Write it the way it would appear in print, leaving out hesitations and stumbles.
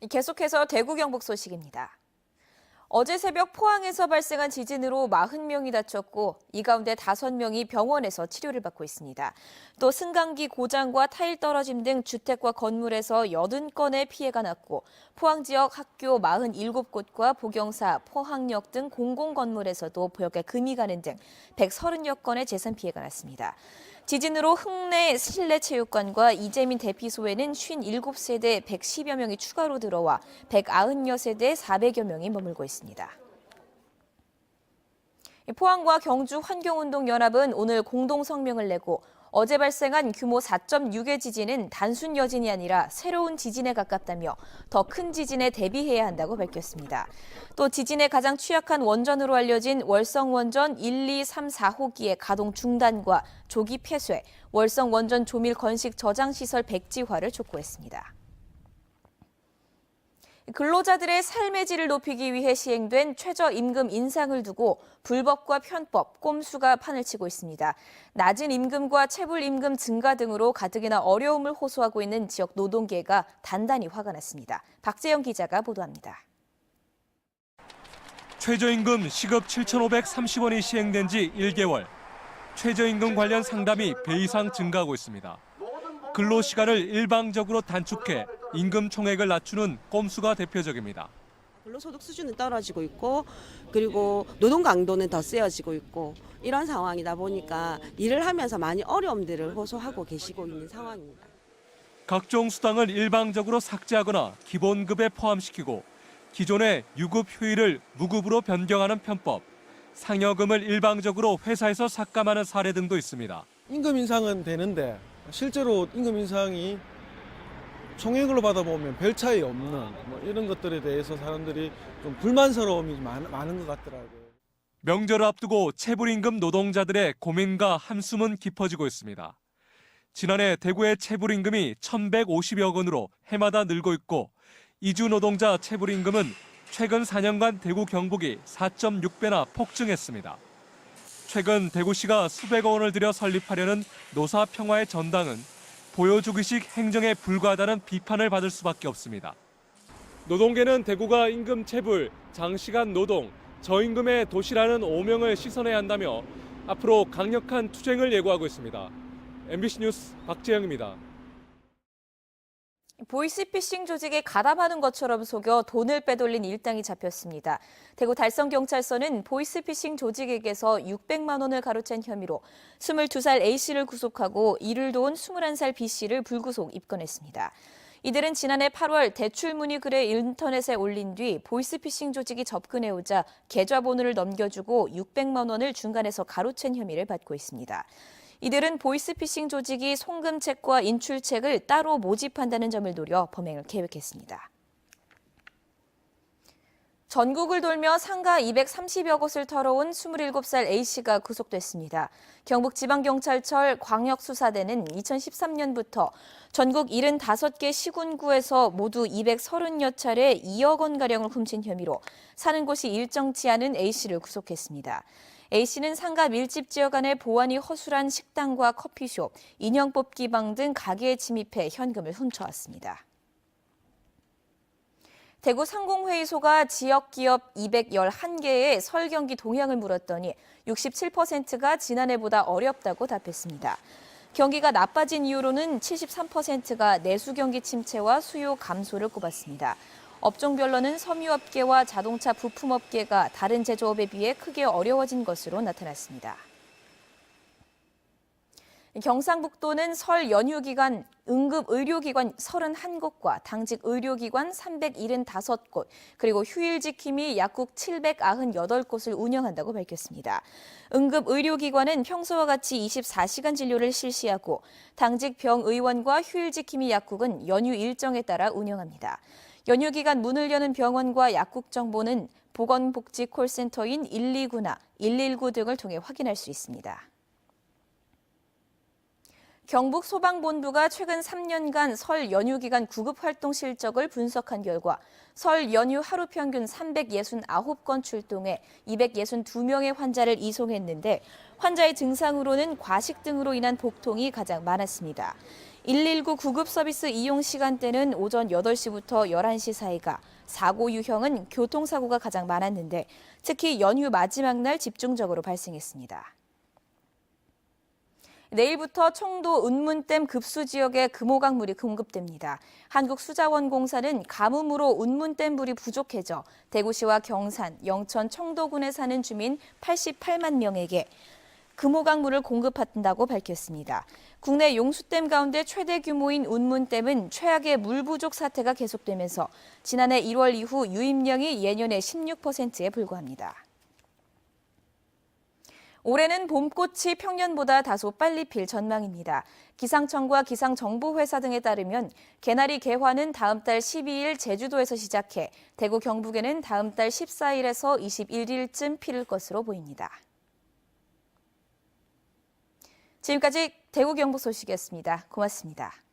계속해서 대구 경북 소식입니다. 어제 새벽 포항에서 발생한 지진으로 40명이 다쳤고 이 가운데 5명이 병원에서 치료를 받고 있습니다. 또 승강기 고장과 타일 떨어짐 등 주택과 건물에서 80건의 피해가 났고 포항 지역 학교 47곳과 보경사, 포항역 등 공공건물에서도 벽에 금이 가는 등 130여 건의 재산 피해가 났습니다. 지진으로 흥내 실내체육관과 이재민 대피소에는 57세대 110여 명이 추가로 들어와 190여 세대 400여 명이 머물고 있습니다. 포항과 경주 환경운동연합은 오늘 공동 성명을 내고 어제 발생한 규모 4.6의 지진은 단순 여진이 아니라 새로운 지진에 가깝다며 더 큰 지진에 대비해야 한다고 밝혔습니다. 또 지진에 가장 취약한 원전으로 알려진 월성원전 1, 2, 3, 4호기의 가동 중단과 조기 폐쇄, 월성원전 조밀 건식 저장시설 백지화를 촉구했습니다. 근로자들의 삶의 질을 높이기 위해 시행된 최저임금 인상을 두고 불법과 편법, 꼼수가 판을 치고 있습니다. 낮은 임금과 체불임금 증가 등으로 가뜩이나 어려움을 호소하고 있는 지역 노동계가 단단히 화가 났습니다. 박재영 기자가 보도합니다. 최저임금 시급 7,530원이 시행된 지 1개월. 최저임금 관련 상담이 배 이상 증가하고 있습니다. 근로시간을 일방적으로 단축해 임금 총액을 낮추는 꼼수가 대표적입니다. 근로소득 수준은 떨어지고 있고 그리고 노동 강도는 더 세어지고 있고 이런 상황이다 보니까 일을 하면서 많이 어려움들을 호소하고 계시고 있는 상황입니다. 각종 수당을 일방적으로 삭제하거나 기본급에 포함시키고 기존의 유급 휴일을 무급으로 변경하는 편법, 상여금을 일방적으로 회사에서 삭감하는 사례 등도 있습니다. 임금 인상은 되는데 실제로 임금 인상이 총액으로 받아보면 별 차이 없는 이런 것들에 대해서 사람들이 좀 불만스러움이 많은 것 같더라고요. 명절을 앞두고 체불임금 노동자들의 고민과 한숨은 깊어지고 있습니다. 지난해 대구의 체불임금이 1,150여 원으로 해마다 늘고 있고 이주 노동자 체불임금은 최근 4년간 대구 경북이 4.6배나 폭증했습니다. 최근 대구시가 수백억 원을 들여 설립하려는 노사평화의 전당은 보여주기식 행정에 불과하다는 비판을 받을 수밖에 없습니다. 노동계는 대구가 임금 체불, 장시간 노동, 저임금의 도시라는 오명을 씻어내야 한다며 앞으로 강력한 투쟁을 예고하고 있습니다. MBC 뉴스 박재영입니다. 보이스피싱 조직에 가담하는 것처럼 속여 돈을 빼돌린 일당이 잡혔습니다. 대구 달성경찰서는 보이스피싱 조직에게서 600만 원을 가로챈 혐의로 22살 A씨를 구속하고 이를 도운 21살 B씨를 불구속 입건했습니다. 이들은 지난해 8월 대출 문의 글을 인터넷에 올린 뒤 보이스피싱 조직이 접근해오자 계좌번호를 넘겨주고 600만 원을 중간에서 가로챈 혐의를 받고 있습니다. 이들은 보이스피싱 조직이 송금책과 인출책을 따로 모집한다는 점을 노려 범행을 계획했습니다. 전국을 돌며 상가 230여 곳을 털어온 27살 A씨가 구속됐습니다. 경북지방경찰청 광역수사대는 2013년부터 전국 75개 시군구에서 모두 230여 차례 2억 원가량을 훔친 혐의로 사는 곳이 일정치 않은 A씨를 구속했습니다. A씨는 상가 밀집 지역 안에 보안이 허술한 식당과 커피숍, 인형 뽑기 방 등 가게에 침입해 현금을 훔쳐왔습니다. 대구 상공회의소가 지역 기업 211개의 설 경기 동향을 물었더니 67%가 지난해보다 어렵다고 답했습니다. 경기가 나빠진 이유로는 73%가 내수 경기 침체와 수요 감소를 꼽았습니다. 업종별로는 섬유업계와 자동차 부품업계가 다른 제조업에 비해 크게 어려워진 것으로 나타났습니다. 경상북도는 설 연휴 기간 응급의료기관 31곳과 당직 의료기관 375곳, 그리고 휴일지킴이 약국 798곳을 운영한다고 밝혔습니다. 응급의료기관은 평소와 같이 24시간 진료를 실시하고 당직 병의원과 휴일지킴이 약국은 연휴 일정에 따라 운영합니다. 연휴 기간 문을 여는 병원과 약국 정보는 보건복지 콜센터인 129나 119 등을 통해 확인할 수 있습니다. 경북 소방본부가 최근 3년간 설 연휴 기간 구급 활동 실적을 분석한 결과 설 연휴 하루 평균 369건 출동해 262명의 환자를 이송했는데 환자의 증상으로는 과식 등으로 인한 복통이 가장 많았습니다. 119 구급 서비스 이용 시간대는 오전 8시부터 11시 사이가, 사고 유형은 교통사고가 가장 많았는데 특히 연휴 마지막 날 집중적으로 발생했습니다. 내일부터 청도 운문댐 급수 지역에 금호강물이 공급됩니다. 한국수자원공사는 가뭄으로 운문댐 물이 부족해져 대구시와 경산, 영천, 청도군에 사는 주민 88만 명에게 금호강물을 공급한다고 밝혔습니다. 국내 용수댐 가운데 최대 규모인 운문댐은 최악의 물 부족 사태가 계속되면서 지난해 1월 이후 유입량이 예년의 16%에 불과합니다. 올해는 봄꽃이 평년보다 다소 빨리 필 전망입니다. 기상청과 기상정보회사 등에 따르면 개나리 개화는 다음 달 12일 제주도에서 시작해 대구 경북에는 다음 달 14일에서 21일쯤 필 것으로 보입니다. 지금까지 대구 경북 소식이었습니다. 고맙습니다.